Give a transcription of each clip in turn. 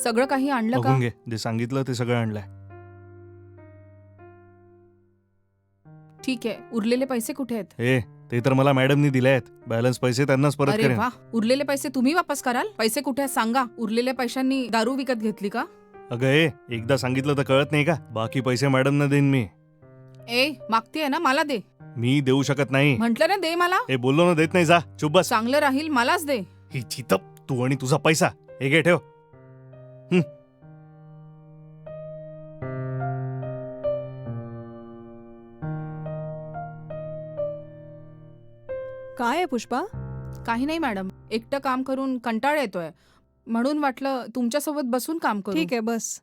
सगळं काही आणलं का? बघून घे, जे सांगितलं ते सगळं आणलंय. ठीक आहे. उरलेले पैसे कुठे आहेत? हे ते तर मला मॅडमनी दिले आहेत. बॅलन्स पैसे त्यांनाच परत अरे करेन. वा, उरलेले पैसे तुम्ही वापस कराल? पैसे कुठे आहेत सांगा. उरलेल्या पैशांनी दारू विकत घेतली का? अगं एकदा सांगितलं तर कळत नाही का? बाकी पैसे मॅडमना देईन मी. मागतीये ना, मला दे. मी देऊ शकत नाही. म्हंटल ना दे मला. बोललो ना, देत नाही. जा चुप बस. चांगलं राहील, मलाच दे. ही चितप, तू आणि तुझा पैसा. हे घे, ठेव. काय आहे पुष्पा? काही नाही मॅडम, एकटं काम करून कंटाळा येतोय, म्हणून वाटलं तुमच्यासोबत बसून काम करू. ठीक आहे, बस.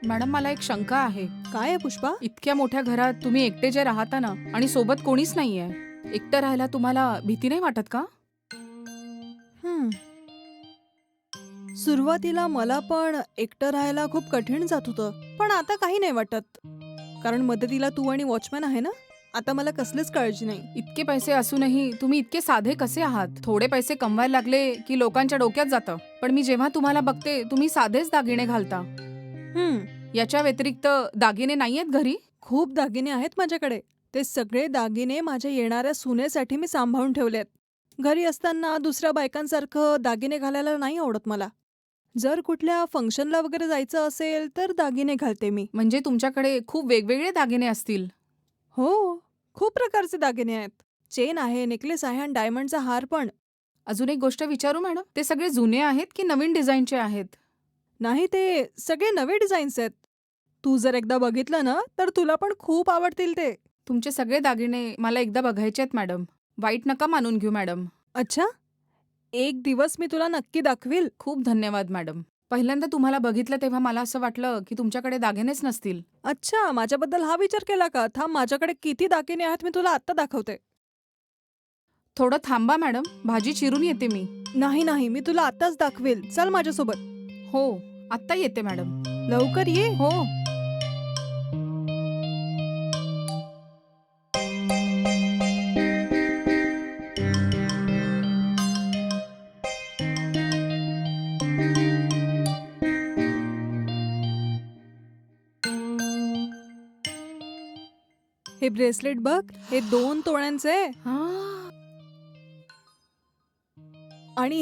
मॅडम, मला एक शंका आहे. काय आहे पुष्पा? इतक्या मोठ्या घरात तुम्ही एकटे जे राहता ना, आणि सोबत कोणीच नाहीये, एकटं राहायला तुम्हाला भीती नाही वाटत का? सुरुवातीला मला पण एकटं राहायला खूप कठीण जात होतं, पण आता काही नाही वाटत. कारण मदतीला तू आणि वॉचमॅन आहे ना, आता मला कसलीच काळजी नाही. इतके पैसे असूनही तुम्ही इतके साधे कसे आहात? थोडे पैसे कमवायला लागले की लोकांच्या डोक्यात जातं. पण मी जेव्हा तुम्हाला बघते, तुम्ही साधेच दागिने घालता. याच्या व्यतिरिक्त दागिने नाहीयेत घरी? खूप दागिने आहेत माझ्याकडे. ते सगळे दागिने माझ्या येणाऱ्या सुनेसाठी मी सांभाळून ठेवलेत. घरी असताना दुसऱ्या बायकांसारखं दागिने घालायला नाही आवडत मला. जर कुठल्या फंक्शनला वगैरे जायचं असेल तर दागिने घालते मी. म्हणजे तुमच्याकडे खूप वेगवेगळे दागिने असतील. हो, खूप प्रकारचे दागिने आहेत. चेन आहे, नेकलेस आहे आणि डायमंडचा हार पण. अजून एक गोष्ट विचारू मॅडम, ते सगळे जुने आहेत की नवीन डिझाईनचे आहेत? नाही, ते सगळे नवे डिझाईन्स आहेत. तू जर एकदा बघितलं ना तर तुला पण खूप आवडतील ते. तुमचे सगळे दागिने मला एकदा बघायचे आहेत मॅडम. वाईट नका मानून घेऊ मॅडम. अच्छा, एक दिवस मी तुला नक्की दाखवील. खूप धन्यवाद मॅडम. पहिल्यांदा तुम्हाला बघितलं तेव्हा मला असं वाटलं की तुमच्याकडे दागिनेच नसतील. अच्छा, माझ्याबद्दल हा विचार केला का? थांब, माझ्याकडे किती दागिने आहेत मी तुला आत्ता दाखवते. थोडं थांबा मॅडम, भाजी चिरून येते मी. नाही, मी तुला आत्ताच दाखवेल. चल माझ्यासोबत. हो, आत्ता येते मॅडम. लवकर ये. हो. हे ब्रेसलेट बघ, हे 2 तोळ्यांचे आहे. आणि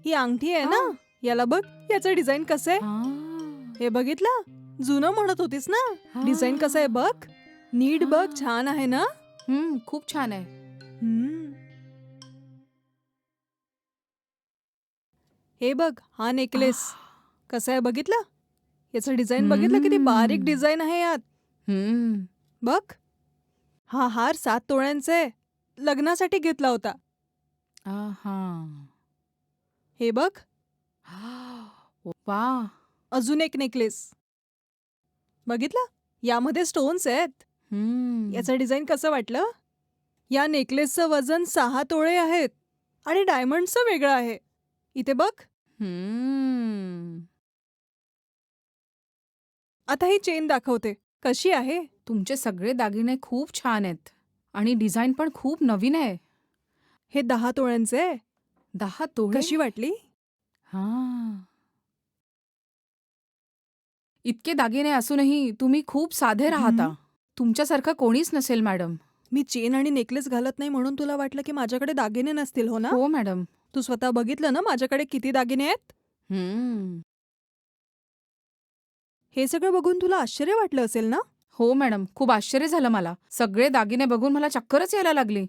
ही अंगठी आहे ना, याला बघ, याचं डिझाईन कसं आहे. हे बघितलं? जुनं म्हणत होतीस ना, डिझाईन कसं आहे बघ. नीट बघ, छान आहे ना. खूप छान आहे. हे बघ, हा नेकलेस कसा आहे बघितलं? याचं डिझाईन बघितलं? किती बारीक डिझाईन आहे यात. बघ, हा हार 7 तोळ्यांचा आहे. लग्नासाठी घेतला होता. हे बघ, वा, अजून एक नेकलेस बघितलं? यामध्ये स्टोन्स आहेत. याचं डिझाईन कसं वाटलं? या नेकलेसचं वजन 6 तोळे आहेत आणि डायमंडचं वेगळं आहे. इथे बघ. आता ही चेन दाखवते, कशी आहे. तुमचे सगळे दागिने खूप छान आहेत आणि डिझाईन पण खूप नवीन आहे. हे 10 तोळ्यांचे आहे. 10 तोळे? कशी वाटली? इतके दागिने असूनही तुम्ही खूप साधे राहता. तुमच्यासारखं कोणीच नसेल मॅडम. मी चेन आणि नेकलेस घालत नाही म्हणून तुला वाटलं की माझ्याकडे दागिने नसतील, हो ना? हो मॅडम. तू स्वतः बघितलं ना माझ्याकडे किती दागिने आहेत. हे सगळं बघून तुला आश्चर्य वाटलं असेल ना? हो मॅडम, खूप आश्चर्य झालं मला. सगळे दागिने बघून मला चक्करच यायला लागली.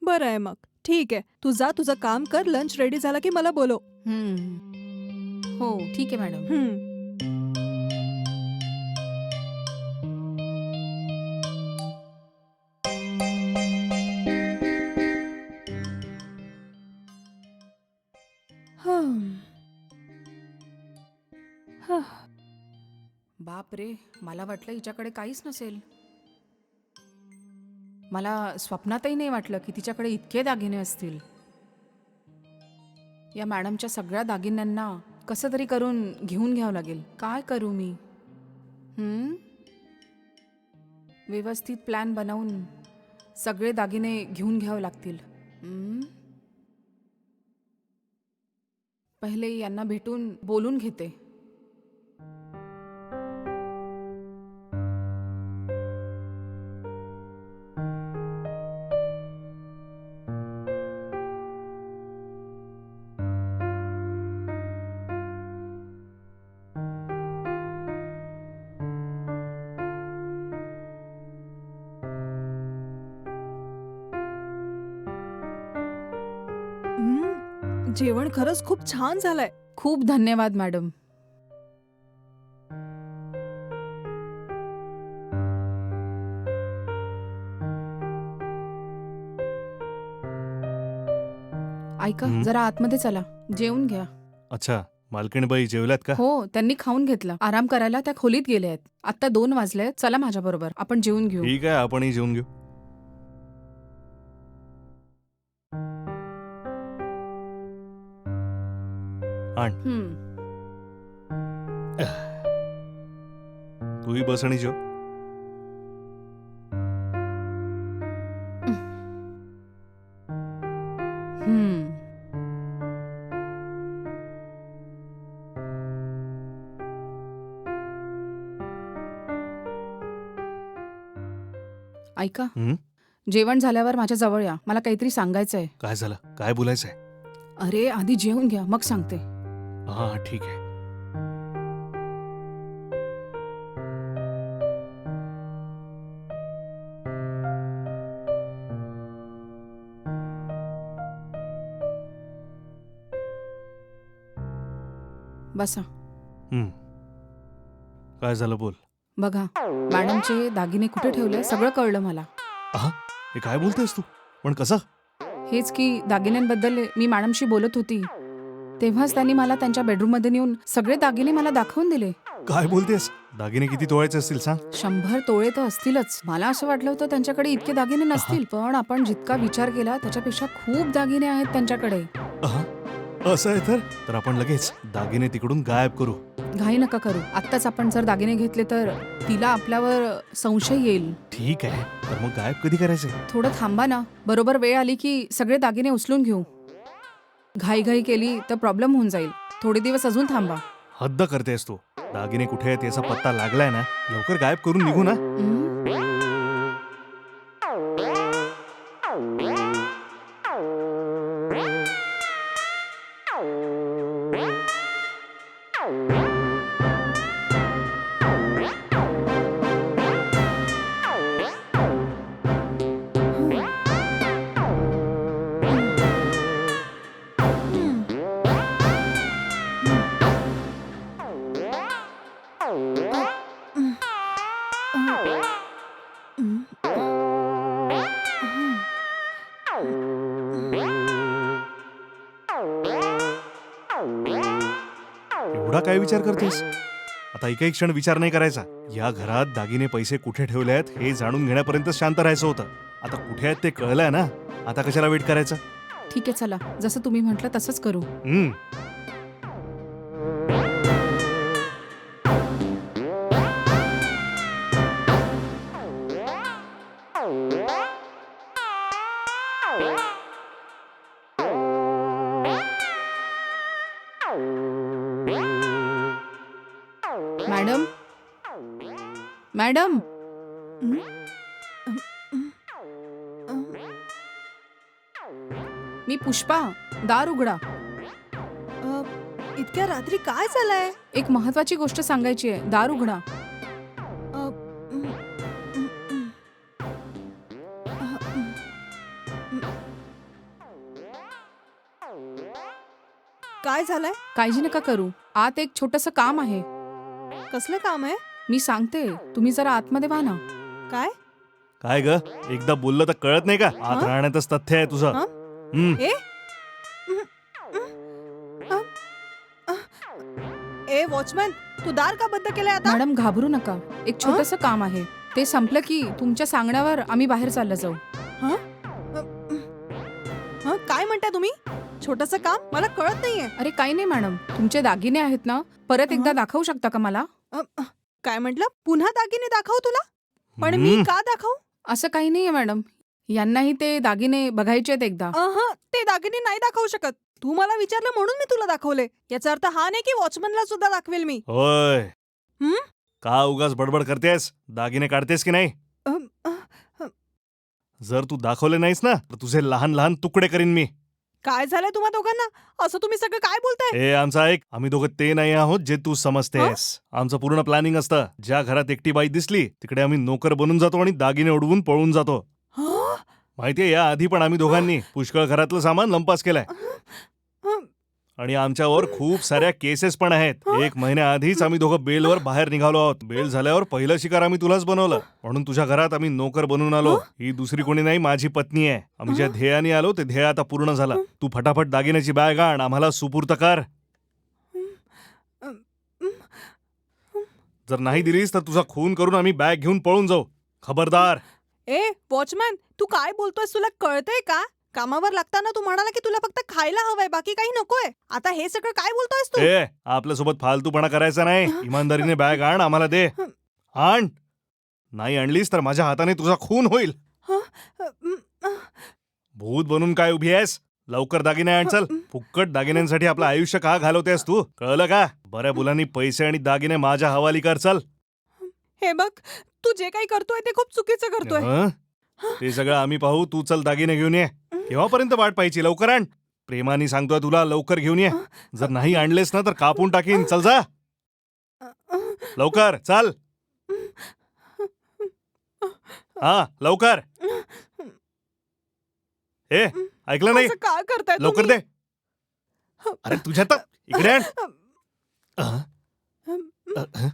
बरं आहे मग, ठीक आहे. तू जा, तुझं काम कर. लंच रेडी झाला की मला बोलव. हो, ठीक आहे मॅडम. बाप रे, मला वाटलं हिच्याकडे काहीच नसेल. मला स्वप्नातही नाही वाटलं की तिच्याकडे इतके दागिने असतील. या मॅडमच्या सगळ्या दागिन्यांना कसं तरी करून घेऊन घ्यावं लागेल. काय करू मी? व्यवस्थित प्लॅन बनवून सगळे दागिने घेऊन घ्यावे लागतील. पहिले यांना भेटून बोलून घेते. जेवण खरंच खूप छान झालंय. खूप धन्यवाद मॅडम. ऐका, जरा आतमध्ये चला, जेवून घ्या. अच्छा, मालकीणबाई जेवल्यात का? हो, त्यांनी खाऊन घेतलं. आराम करायला त्या खोलीत गेले आहेत. आता 2 वाजले. चला माझ्या बरोबर, आपण जेवून घेऊ. ठीक आहे, आपणही जेवून घेऊ. आण, तूही बस आणि जेव. ऐका, हं? जेवण झाल्यावर माझ्या जवळ या. मला काहीतरी सांगायचंय. काय झालं? काय बोलायचंय? अरे, आधी जेवून घ्या, मग सांगते. हा, ठीक आहे. बसा. काय झालं बोल. बघा, मॅडमचे दागिने कुठे ठेवले सगळं कळलं मला. हे काय बोलतेस तू? पण कसं? हेच की, दागिन्यांबद्दल मी मॅडमशी बोलत होती तेव्हाच त्यांनी मला त्यांच्या बेडरूममध्ये नेऊन सगळे दागिने मला दाखवून दिले. काय बोलतेस? दागिने किती तोळ्याचे असतील सांग? 100 तोळे तर असतीलच. मला असं वाटलं होतं त्यांच्याकडे इतके दागिने नसतील, पण आपण जितका विचार केला त्याच्यापेक्षा खूप दागिने आहेत त्यांच्याकडे. असं आहे तर आपण लगेच दागिने तिकडून गायब करू. घाई नका करू. आत्ताच आपण जर दागिने घेतले तर तिला आपल्यावर संशय येईल. ठीक आहे, तर मग गायब कधी करायचे? थोडं थांबा ना. बरोबर वेळ आली की सगळे दागिने उचलून घेऊ. घाई केली तर प्रॉब्लेम होऊन जाईल. थोडे दिवस अजून थांबा. हद्द करतेस तू. दागिने कुठे आहेत याचा पत्ता लागलाय ना, लवकर गायब करून निघू ना. एवढा काय विचार करतेस? आता एकही क्षण विचार नाही करायचा. या घरात दागिने पैसे कुठे ठेवले आहेत हे जाणून घेण्यापर्यंत शांत राहायचं होतं. आता कुठे आहेत ते कळलंय ना, आता कशाला वेट करायचं? ठीक आहे, चला, जसं तुम्ही म्हटलं तसंच करू. मॅडम, मॅडम, मी पुष्पा. दार उघडा. इतक्या रात्री काय झालंय? एक महत्वाची गोष्ट सांगायची आहे. दार उघडा. काय झालंय? काळजी नका करू. आत एक छोटंसं काम आहे. कसलं काम आहे? मी सांगते, तुम्ही जरा आतमध्ये व्हा ना. काय? काय ग, एकदा बोललं तर कळत नाही का? आत राहण्यातच तथ्य आहे तुझं. ए वॉचमॅन, तू दार का बंद केलंय आता? मॅडम, घाबरू नका. एक छोटंसं काम आहे. ते संपलं की तुमच्या सांगण्यावर आम्ही बाहेर चाललं जाऊ. काय म्हणताय तुम्ही? छोटंसं काम मला कळत नाहीये. अरे काही नाही मॅडम, तुमचे दागिने आहेत ना, परत एकदा दाखवू शकता का मला? काय म्हटलं? पुन्हा दागिने दाखव तुला? पण मी हम्म. का दाखवू? असं काही नाहीये मॅडम, यांनाही ते दागिने बघायचे आहेत एकदा. ते दागिने नाही दाखवू शकत. तू मला विचारलं म्हणून मी तुला दाखवले. याचा अर्थ हा नाही की वॉचमनला सुद्धा दाखवेल मी. होय. हं? का उगाच बडबड करतेस? दागिने काढतेस की नाही? अम, अ, जर तू दाखवले नाहीस ना तर तुझे लहान लहान तुकडे करीन मी. काय झालंय तुम्हा दोघांना? असं तुम्ही सगळं काय बोलताय? हे आमचं ऐक, आम्ही दोघं ते नाही आहोत जे तू समजतेस. आमचं पूर्ण प्लॅनिंग असतं. ज्या घरात एकटी बाई दिसली तिकडे आम्ही नोकर बनून जातो आणि दागिने उडवून पळून जातो. हं? माहितीये, या आधी पण आम्ही दोघांनी पुष्कळ घरातलं सामान लंपास केलंय हं. आणि आमच्यावर खूप साऱ्या केसेस पण आहेत. 1 महिन्याआधीच आम्ही दोघं बेलवर बाहेर निघालो आहोत. बेल झाल्यावर पहिलं शिकार आम्ही तुलाच बनवलं, म्हणून तुझ्या घरात आम्ही नोकर बनून आलो. ही दुसरी कोणी नाही, माझी पत्नी आहे. आम्ही ज्या ध्येयाने आलो ते ध्येय आता पूर्ण झालं. तू फटाफट दागिन्याची बॅग आण, आम्हाला सुपूर्त कर. जर नाही दिलीस तर तुझा खून करून आम्ही बॅग घेऊन पळून जाऊ. खबरदार. ए वॉचमॅन, तू काय बोलतोयस? तुला कळतंय का? कामावर लागताना तू म्हणाला की तुला फक्त खायला हवंय, बाकी काही नकोय. आता हे सगळं काय बोलतोयस तू? ए, आपल्यासोबत फालतूपणा करायचा नाही. इमानदारीने बॅग आण, आम्हाला दे. आण. नाही आणलीस तर माझ्या हाताने तुझा खून होईल. भूत बनून काय उभी आहेस? लवकर दागिने आण चल. फुक्कट दागिन्यांसाठी आपलं आयुष्य का घालवतेस तू? कळलं का? बऱ्या मुलांनी पैसे आणि दागिने माझ्या हवाली कर चल. हे बघ, तू जे काही करतोय ते खूप चुकीचं करतोय. हं? ते सगळं आम्ही पाहू. तू चल दागिने घेऊन ये. केव्हापर्यंत वाट पाहायची? लवकर आण. प्रेमाने सांगतोय तुला, लवकर घेऊन ये. जर नाही आणलेस ना तर कापून टाकीन. चल जा लवकर, चल. हा लवकर. ए, ऐकलं नाही? असं का करताय लवकर तुम्ही? दे. अरे तुझ्या तर इकडे आण. अहं. अहं.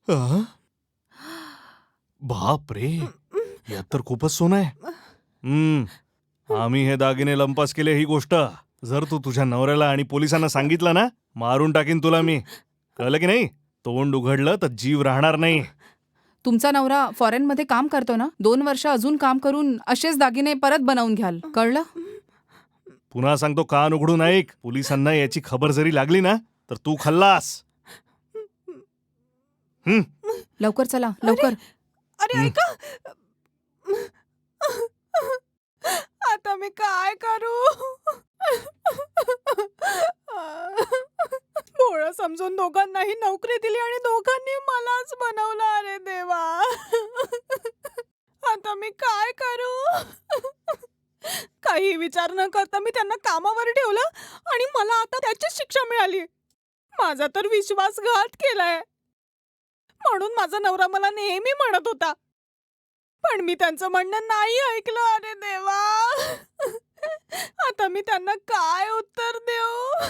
अहं. बाप रे, यात तर खूपच सोनं आहे. आम्ही हे दागिने लंपास केले ही गोष्ट जर तू तुझ्या नवऱ्याला आणि पोलिसांना सांगितलं ना, मारून टाकीन तुला मी. कळलं की नाही? तोंड उघडलं तर जीव राहणार नाही. तुमचा नवरा फॉरेनमध्ये काम करतो ना, 2 वर्ष अजून काम करून असेच दागिने परत बनवून घ्याल. कळलं? पुन्हा सांगतो, कान उघडून ऐक. पोलिसांना याची खबर जरी लागली ना तर तू खल्लास. लवकर चला, लवकर. अरे ऐका, आता मी काय करू? भोळं समजून दोघांनाही नोकरी दिली आणि दोघांनी मलाच बनवलं. अरे देवा, आता मी काय करू? काही विचार न करता मी त्यांना कामावर ठेवलं आणि मला आता त्याची शिक्षा मिळाली. माझा तर विश्वासघात केलाय. म्हणून माझा नवरा मला नेहमी म्हणत होता, पण मी त्यांचं म्हणणं नाही ऐकलं. अरे देवा, आता मी त्यांना काय उत्तर देऊ?